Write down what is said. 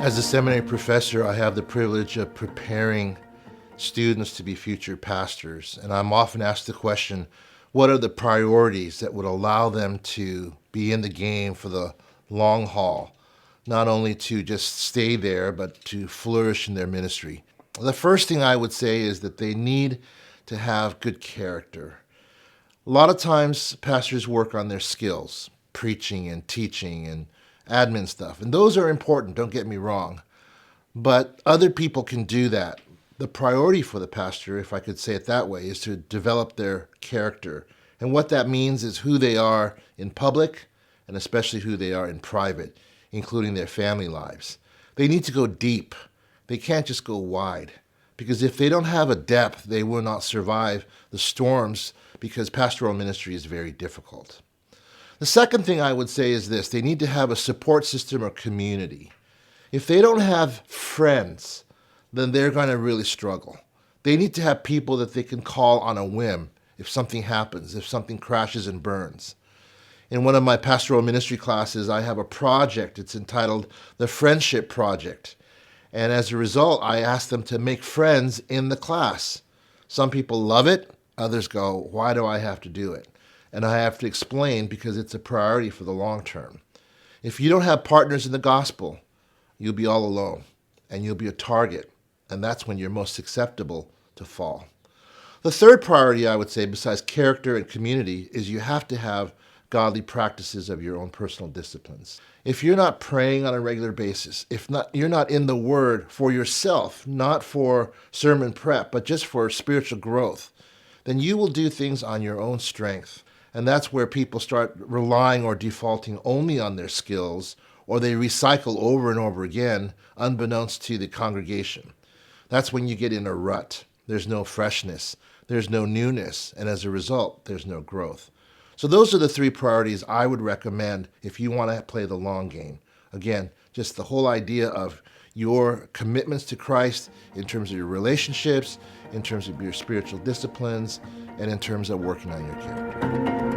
As a seminary professor, I have the privilege of preparing students to be future pastors, and I'm often asked the question, what are the priorities that would allow them to be in the game for the long haul, not only to just stay there, but to flourish in their ministry? The first thing I would say is that they need to have good character. A lot of times, pastors work on their skills, preaching and teaching and admin stuff, and those are important, don't get me wrong. But other people can do that. The priority for the pastor, if I could say it that way, is to develop their character. And what that means is who they are in public, and especially who they are in private, including their family lives. They need to go deep. They can't just go wide. Because if they don't have a depth, they will not survive the storms, because pastoral ministry is very difficult. The second thing I would say is this: they need to have a support system or community. If they don't have friends, then they're going to really struggle. They need to have people that they can call on a whim if something happens, if something crashes and burns. In one of my pastoral ministry classes, I have a project. It's entitled The Friendship Project. And as a result, I ask them to make friends in the class. Some people love it. Others go, why do I have to do it? And I have to explain because it's a priority for the long term. If you don't have partners in the gospel, you'll be all alone and you'll be a target. And that's when you're most susceptible to fall. The third priority, I would say, besides character and community, is you have to have godly practices of your own personal disciplines. If you're not praying on a regular basis, you're not in the Word for yourself, not for sermon prep, but just for spiritual growth, then you will do things on your own strength. And that's where people start relying or defaulting only on their skills, or they recycle over and over again, unbeknownst to the congregation. That's when you get in a rut. There's no freshness, there's no newness, and as a result, there's no growth. So those are the three priorities I would recommend if you want to play the long game. Again, just the whole idea of your commitments to Christ in terms of your relationships, in terms of your spiritual disciplines, and in terms of working on your character.